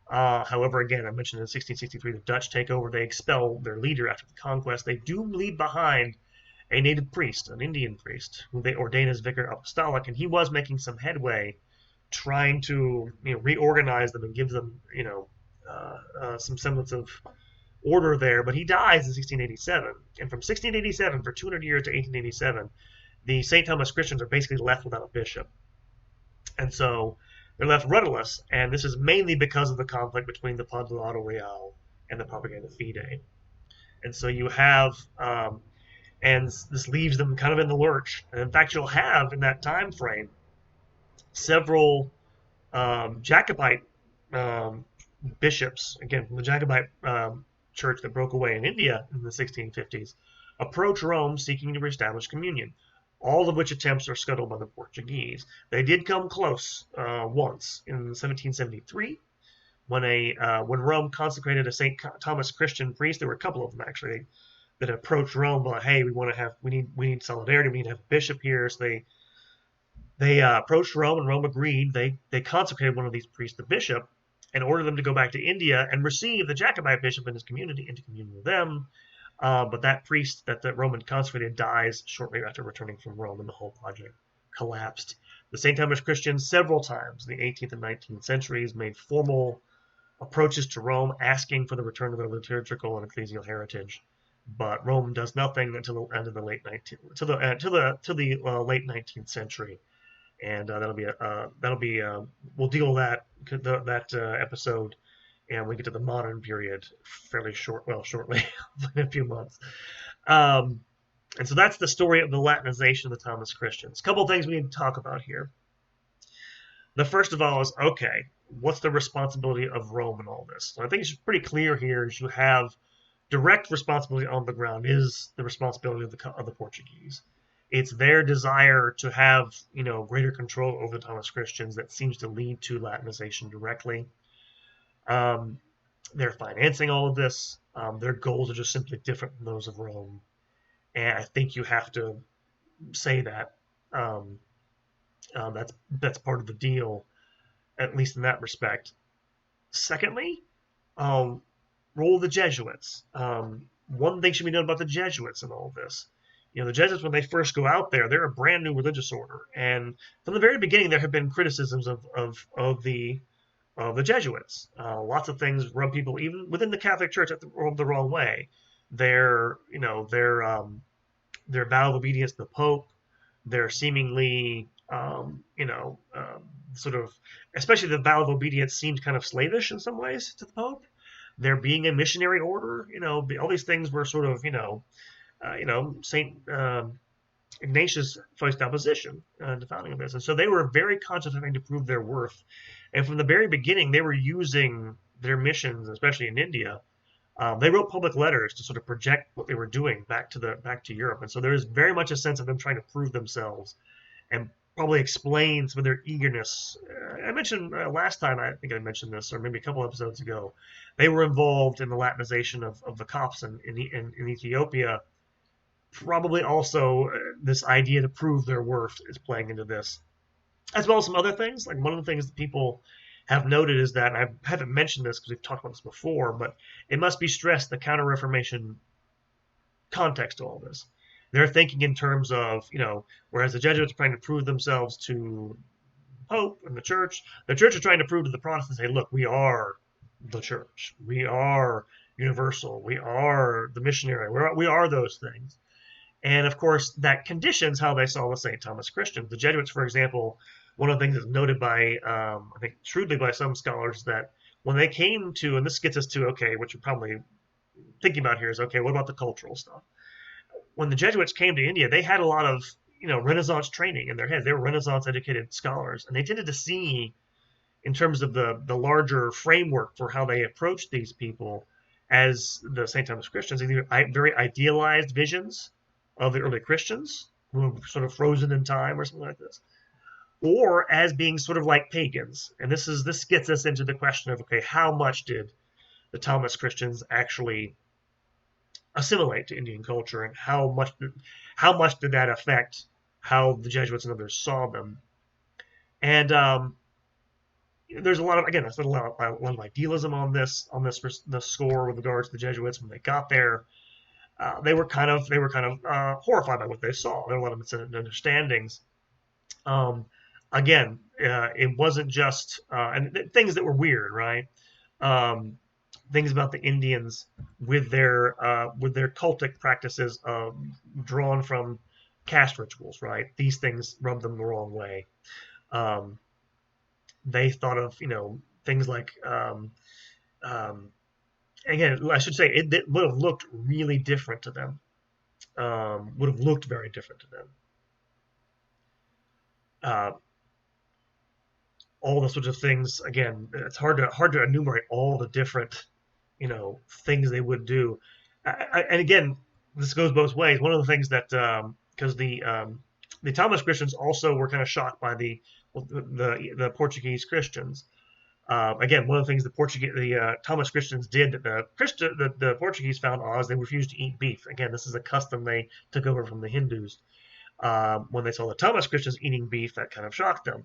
However, again, I mentioned in 1663, the Dutch take over. They expel their leader after the conquest. They do leave behind a native priest, an Indian priest, who they ordain as vicar apostolic, and he was making some headway trying to reorganize them and give them some semblance of order there, but he dies in 1687. And from 1687 for 200 years to 1887, the St. Thomas Christians are basically left without a bishop. And so they're left rudderless, and this is mainly because of the conflict between the Padre Real and the Propaganda Fide. And so you have, and this leaves them kind of in the lurch. And in fact, you'll have in that time frame several Jacobite bishops, again from the Jacobite church that broke away in India in the 1650s, approach Rome seeking to reestablish communion. All of which attempts are scuttled by the Portuguese. They did come close once in 1773 when Rome consecrated a St. Thomas Christian priest. There were a couple of them actually that approached Rome, but hey, we need solidarity. We need to have a bishop here. So they approached Rome, and Rome agreed. They consecrated one of these priests, the bishop, and ordered them to go back to India and receive the Jacobite bishop and his community into communion with them. But that priest that the Roman consecrated dies shortly after returning from Rome, and the whole project collapsed. The St. Thomas Christians several times in the 18th and 19th centuries made formal approaches to Rome asking for the return of their liturgical and ecclesial heritage, but Rome does nothing until the end of the late 19th to the late 19th century, and we'll deal with that episode, and we get to the modern period shortly in a few months. And so that's the story of the Latinization of the Thomas Christians. A couple of things we need to talk about here. The first of all is, okay, what's the responsibility of Rome in all this? So I think it's pretty clear here is you have direct responsibility on the ground is the responsibility of the Portuguese. It's their desire to have, greater control over the Thomas Christians that seems to lead to Latinization directly. They're financing all of this. Their goals are just simply different from those of Rome. And I think you have to say that that's part of the deal, at least in that respect. Secondly, role of the Jesuits. One thing should be known about the Jesuits in all of this. The Jesuits, when they first go out there, they're a brand new religious order, and from the very beginning, there have been criticisms of the Jesuits. Lots of things rub people, even within the Catholic Church, the wrong way. Their vow of obedience to the Pope, their seemingly, sort of, especially the vow of obedience seemed kind of slavish in some ways to the Pope. There being a missionary order, all these things were sort of, Saint Ignatius voiced opposition to founding of this, and so they were very conscious of having to prove their worth. And from the very beginning, they were using their missions, especially in India. They wrote public letters to sort of project what they were doing back to Europe, and so there is very much a sense of them trying to prove themselves, and probably explain some of their eagerness. I mentioned last time, I think I mentioned this, or maybe a couple episodes ago, they were involved in the Latinization of the Copts in Ethiopia. Probably also this idea to prove their worth is playing into this, as well as some other things. Like, one of the things that people have noted is that, and I haven't mentioned this because we've talked about this before, but it must be stressed the Counter-Reformation context to all this. They're thinking in terms of, whereas the Jesuits are trying to prove themselves to Pope and the Church is trying to prove to the Protestants, hey, look, we are the Church. We are universal. We are the missionary. We are those things. And, of course, that conditions how they saw the St. Thomas Christians. The Jesuits, for example, one of the things that's noted by, I think, shrewdly by some scholars, that when they came to, and this gets us to, okay, what you're probably thinking about here is, okay, what about the cultural stuff? When the Jesuits came to India, they had a lot of, Renaissance training in their heads. They were Renaissance-educated scholars, and they tended to see, in terms of the larger framework for how they approached these people, as the St. Thomas Christians, either very idealized visions of the early Christians, who were sort of frozen in time or something like this, or as being sort of like pagans. And this gets us into the question of, okay, how much did the Thomas Christians actually assimilate to Indian culture, and how much did that affect how the Jesuits and others saw them? And there's a lot of idealism on this score with regards to the Jesuits. When they got there, they were kind of horrified by what they saw. There were a lot of misunderstandings. Again, it wasn't just and things that were weird, right? Things about the Indians with their cultic practices drawn from caste rituals, right? These things rubbed them the wrong way. They thought of things like again, I should say it would have looked really different to them. Would have looked very different to them. All the sorts of things. Again, it's hard to enumerate all the different things they would do. And again, this goes both ways. One of the things that because the Thomas Christians also were kind of shocked by the Portuguese Christians. Again, one of the things the Thomas Christians did that the Portuguese found odd is they refused to eat beef. Again, this is a custom they took over from the Hindus. When they saw the Thomas Christians eating beef, that kind of shocked them.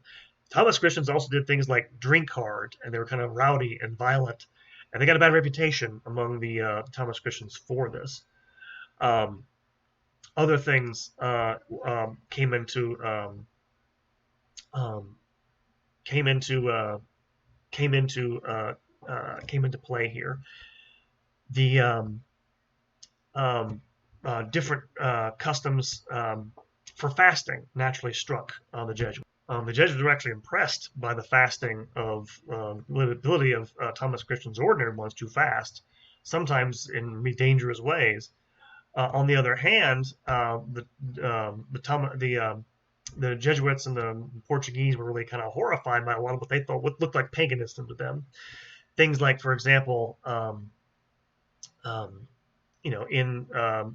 Thomas Christians also did things like drink hard, and they were kind of rowdy and violent, and they got a bad reputation among the Thomas Christians for this. Other things came into um, came into play here. The um, different customs for fasting naturally struck the Jesuits. The Jesuits were actually impressed by the fasting of the ability of Thomas Christian's ordinary ones to fast, sometimes in dangerous ways. On the other hand, the Jesuits and the Portuguese were really kind of horrified by a lot of what they thought looked like paganism to them. Things like, for example, in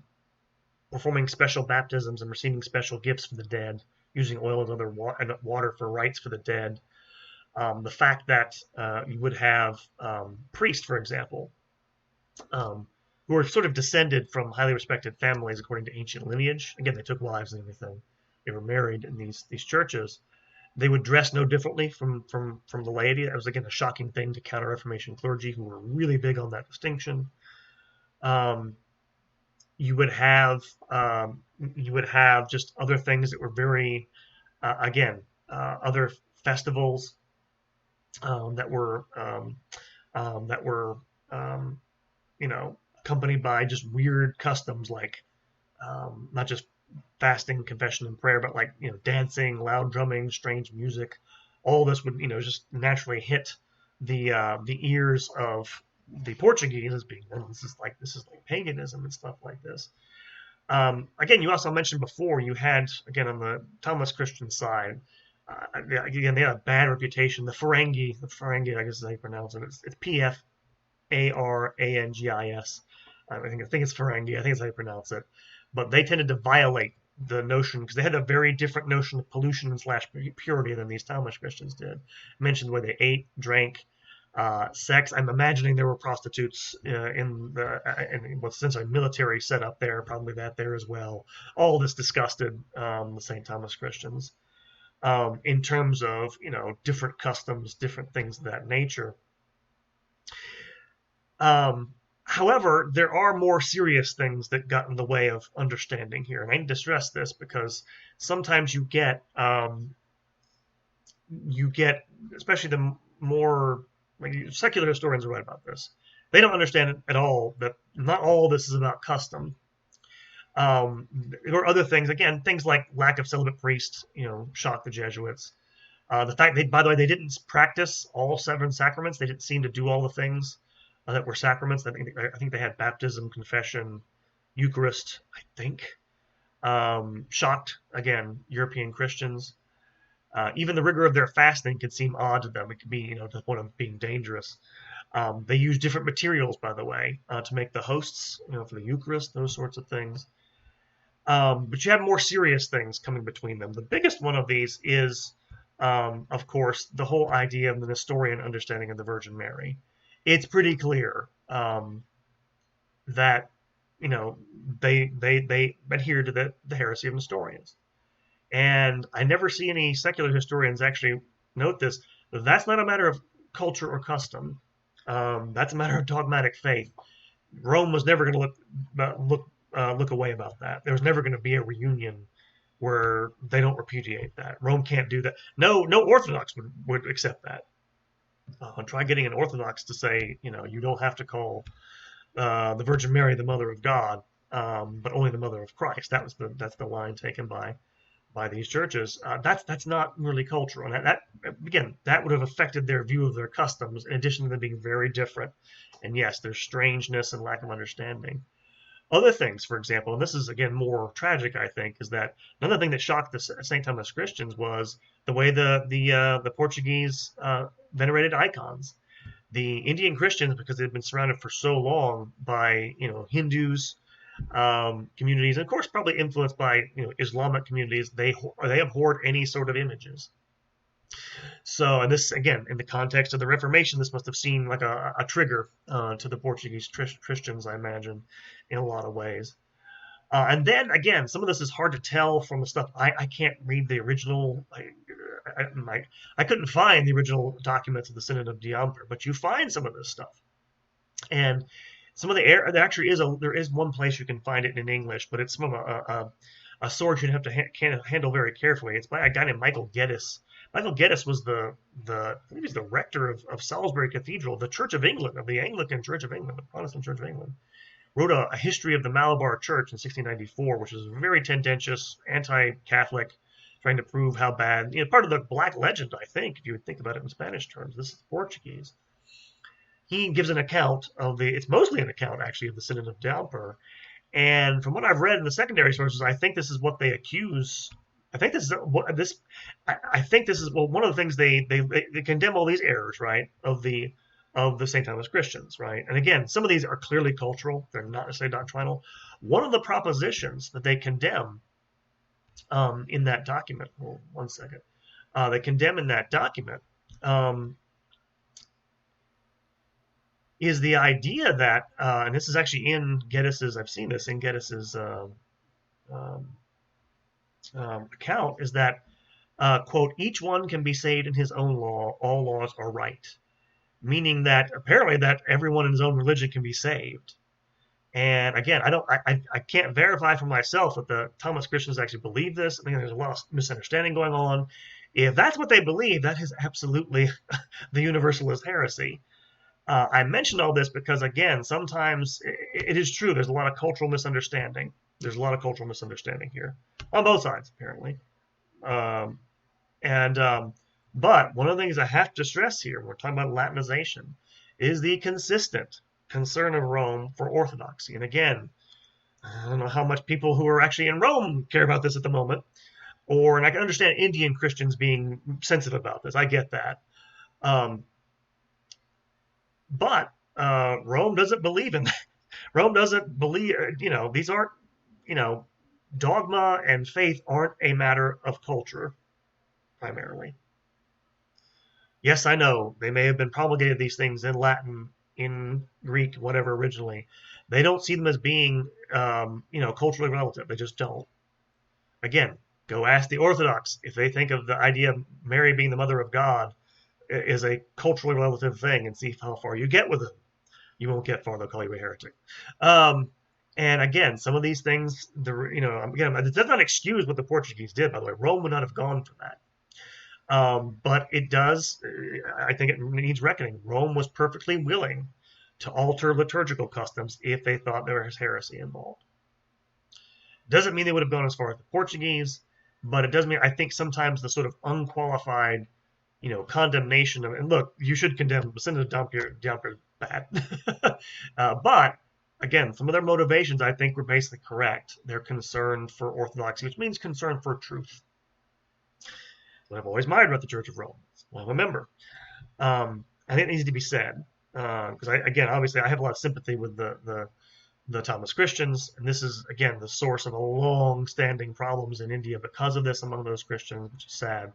performing special baptisms and receiving special gifts for the dead, using oil and other water for rites for the dead. The fact that you would have priests, for example, who were sort of descended from highly respected families according to ancient lineage. Again, they took wives and everything. They were married in these churches. They would dress no differently from the laity. That was, again, a shocking thing to Counter-Reformation clergy who were really big on that distinction. You would have just other things that were very, other festivals that were accompanied by just weird customs like not just fasting, confession, and prayer, but like dancing, loud drumming, strange music. All this would just naturally hit the ears of the Portuguese as being, this is like paganism and stuff like this. Again, you also mentioned before you had, again, on the Thomas Christian side, again, they had a bad reputation. The Ferengi, I guess is how you pronounce it. It's Pfarangis. I think it's Ferengi. I think it's how you pronounce it. But they tended to violate the notion because they had a very different notion of pollution / purity than these Thomas Christians did. I mentioned the way they ate, drank, sex. I'm imagining there were prostitutes in what's essentially military setup there, probably that there as well. All this disgusted the St. Thomas Christians in terms of different customs, different things of that nature. However, there are more serious things that got in the way of understanding here, and I need to stress this because sometimes you get, especially the more secular historians are right about this. They don't understand at all that not all this is about custom. There are other things, again, things like lack of celibate priests, shocked the Jesuits. The fact by the way, they didn't practice all 7 sacraments. They didn't seem to do all the things that were sacraments. I think they had baptism, confession, Eucharist, I think. Shocked, again, European Christians. Even the rigor of their fasting could seem odd to them. It could be, to the point of being dangerous. They use different materials, by the way, to make the hosts, for the Eucharist, those sorts of things. But you have more serious things coming between them. The biggest one of these is, of course, the whole idea of the Nestorian understanding of the Virgin Mary. It's pretty clear that they adhere to the heresy of Nestorians. And I never see any secular historians actually note this. That's not a matter of culture or custom. That's a matter of dogmatic faith. Rome was never going to look away about that. There was never going to be a reunion where they don't repudiate that. Rome can't do that. No Orthodox would accept that. Try getting an Orthodox to say, you don't have to call the Virgin Mary the Mother of God, but only the Mother of Christ. That's the line taken by these churches. That's not really cultural, and that would have affected their view of their customs. In addition to them being very different, and yes, there's strangeness and lack of understanding. Other things, for example, and this is again more tragic, I think, is that another thing that shocked the St. Thomas Christians was the way the Portuguese venerated icons. The Indian Christians, because they've been surrounded for so long by Hindus, communities, and of course probably influenced by Islamic communities, they abhorred any sort of images. So, and this again, in the context of the Reformation, this must have seemed like a trigger to the Portuguese Christians, I imagine, in a lot of ways. And then again, some of this is hard to tell from the stuff. I can't read the original. I couldn't find the original documents of the Synod of Diamper, but you find some of this stuff. And some of there actually is one place you can find it in English, but it's from a source you'd have to handle very carefully. It's by a guy named Michael Geddes. Michael Geddes was I think he was the rector of Salisbury Cathedral, the Church of England, of the Anglican Church of England, the Protestant Church of England. Wrote a history of the Malabar Church in 1694, which is very tendentious, anti-Catholic, trying to prove how bad, part of the Black Legend, I think, if you would think about it in Spanish terms. This is Portuguese. He gives an account it's mostly an account, actually, of the Synod of Diamper. And from what I've read in the secondary sources, I think this is what they accuse. I think this is one of the things they condemn all these errors, right, of the St. Thomas Christians, right? And again, some of these are clearly cultural; they're not necessarily doctrinal. One of the propositions that they condemn in that document, hold on one second, they condemn in that document is the idea that, and this is actually in Geddes's, I've seen this in Geddes's account, is that, quote, each one can be saved in his own law, all laws are right. Meaning that apparently that everyone in his own religion can be saved. And again, I can't verify for myself that the Thomas Christians actually believe this. I think there's a lot of misunderstanding going on. If that's what they believe, that is absolutely the universalist heresy. I mentioned all this because, again, sometimes it is true. There's a lot of cultural misunderstanding. There's a lot of cultural misunderstanding here on both sides, apparently. But one of the things I have to stress here, when we're talking about Latinization, is the consistent concern of Rome for orthodoxy. And again, I don't know how much people who are actually in Rome care about this at the moment, and I can understand Indian Christians being sensitive about this. I get that. But Rome doesn't believe in that. Rome doesn't believe, these aren't, dogma and faith aren't a matter of culture, primarily. Yes, I know they may have been promulgated these things in Latin, in Greek, whatever originally. They don't see them as being, culturally relative. They just don't. Again, go ask the Orthodox if they think of the idea of Mary being the mother of God is a culturally relative thing, and see how far you get with it. You won't get far; they'll call you a heretic. And again, some of these things, again, it does not excuse what the Portuguese did. By the way, Rome would not have gone for that. But it does, I think it needs reckoning. Rome was perfectly willing to alter liturgical customs if they thought there was heresy involved. Doesn't mean they would have gone as far as the Portuguese, but it does mean, I think sometimes the sort of unqualified, condemnation of, and look, you should condemn the Synod of Diamper bad. But again, some of their motivations, I think, were basically correct. They're concerned for orthodoxy, which means concern for truth. What I've always admired about the Church of Rome. Well, I'm a member. I think it needs to be said because, obviously, I have a lot of sympathy with the Thomas Christians, and this is, again, the source of a long-standing problems in India because of this among those Christians, which is sad.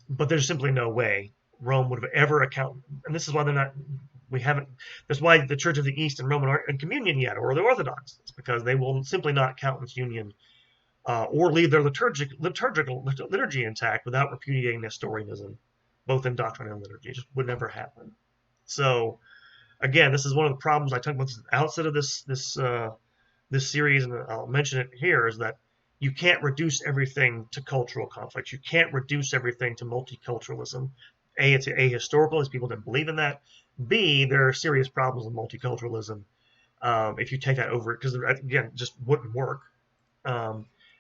But there's simply no way Rome would have ever accounted, and this is why that's why the Church of the East and Roman aren't in communion yet, or the Orthodox. It's because they will simply not countenance union or leave their liturgy intact without repudiating Nestorianism, both in doctrine and liturgy. It just would never happen. So, again, this is one of the problems I talked about at the outset of this series, and I'll mention it here, is that you can't reduce everything to cultural conflicts. You can't reduce everything to multiculturalism. A, it's ahistorical, as people didn't believe in that. B, there are serious problems with multiculturalism if you take that over, because, again, it just wouldn't work.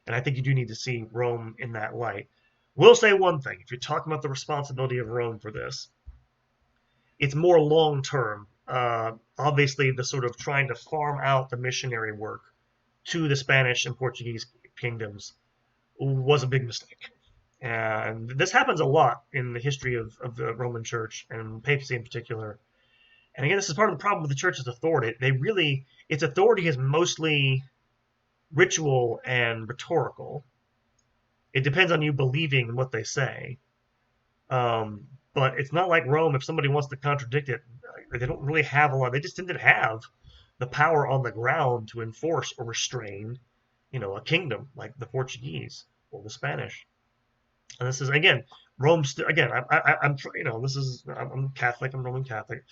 And I think you do need to see Rome in that light. We'll say one thing. If you're talking about the responsibility of Rome for this, it's more long-term. Obviously, the sort of trying to farm out the missionary work to the Spanish and Portuguese kingdoms was a big mistake. And this happens a lot in the history of the Roman Church and papacy in particular. And again, this is part of the problem with the Church's authority. Its authority is mostly ritual and rhetorical. It depends on you believing in what they say. But it's not like Rome. If somebody wants to contradict it, they don't really have a lot. They just didn't have the power on the ground to enforce or restrain, a kingdom like the Portuguese or the Spanish. And this is, again, Rome. I'm Catholic. I'm Roman Catholic.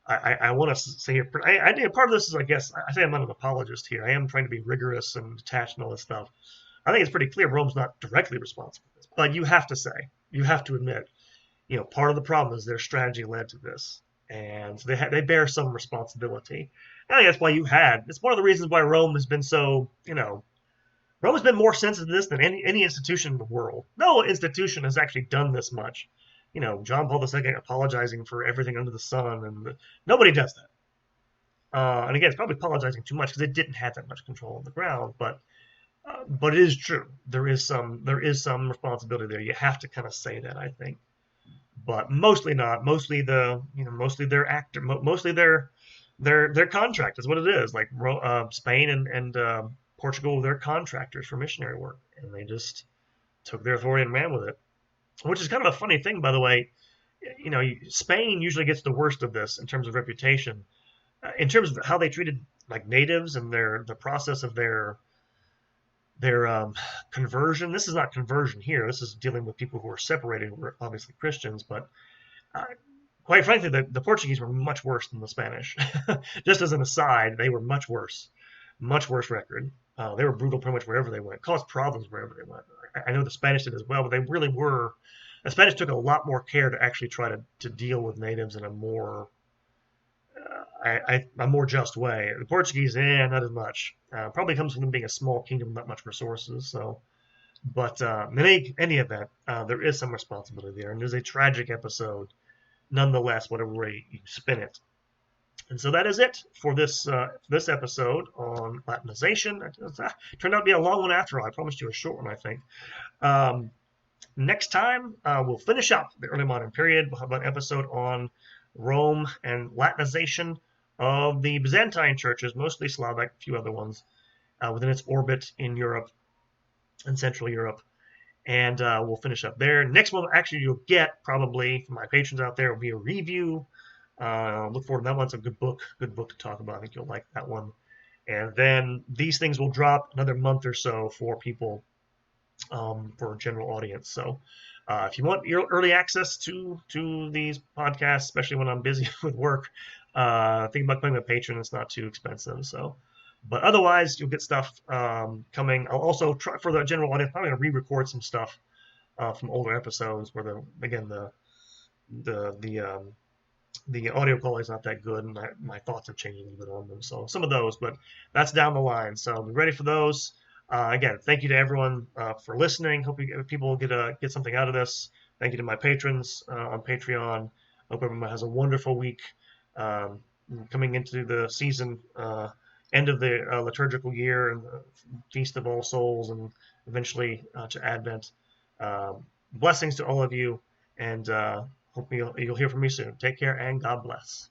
I want to say here, part of this is, I guess, I say I'm not an apologist here. I am trying to be rigorous and detached and all this stuff. I think it's pretty clear Rome's not directly responsible for this. But you have to say, you have to admit, part of the problem is their strategy led to this, and so they bear some responsibility. And I think that's why it's one of the reasons why Rome has been so, Rome has been more sensitive to this than any institution in the world. No institution has actually done this much. John Paul II apologizing for everything under the sun, and nobody does that. And again, it's probably apologizing too much because it didn't have that much control on the ground. But it is true. There is some responsibility there. You have to kind of say that, I think. But mostly not. Mostly mostly their actor. Mostly their contract is what it is. Like Spain and Portugal, they're contractors for missionary work, and they just took their authority and ran with it. Which is kind of a funny thing, by the way. Spain usually gets the worst of this in terms of reputation, in terms of how they treated like natives and the process of their conversion. This is not conversion here. This is dealing with people who are separated, who are obviously Christians, but quite frankly, the Portuguese were much worse than the Spanish. Just as an aside, they were much worse record. They were brutal pretty much wherever they went, caused problems wherever they went. I know the Spanish did as well, but they really were. The Spanish took a lot more care to actually try to deal with natives in a more a more just way. The Portuguese, not as much. Probably comes from them being a small kingdom, not much resources. So, but in any event, there is some responsibility there, and there's a tragic episode, nonetheless, whatever way you spin it. And so that is it for this episode on Latinization. It turned out to be a long one after all. I promised you a short one, I think. Next time, we'll finish up the early modern period. We'll have an episode on Rome and Latinization of the Byzantine churches, mostly Slavic, a few other ones, within its orbit in Europe and Central Europe. And we'll finish up there. Next one, actually, you'll get probably from my patrons out there will be a review. Look forward to that one. It's a good book to talk about. I think you'll like that one. And then these things will drop another month or so for people, for a general audience. So if you want your early access to these podcasts, especially when I'm busy with work, think about becoming a patron. It's not too expensive. So, but otherwise, you'll get stuff coming. I'll also try for the general audience. Probably gonna re-record some stuff from older episodes where the audio quality is not that good, and my thoughts have changed a little bit on them. So some of those, but that's down the line. So be ready for those. Again, thank you to everyone for listening. Hope people get something out of this. Thank you to my patrons on Patreon. Hope everyone has a wonderful week coming into the season, end of the liturgical year and the Feast of All Souls, and eventually to Advent. Blessings to all of you, and hope you'll hear from me soon. Take care, and God bless.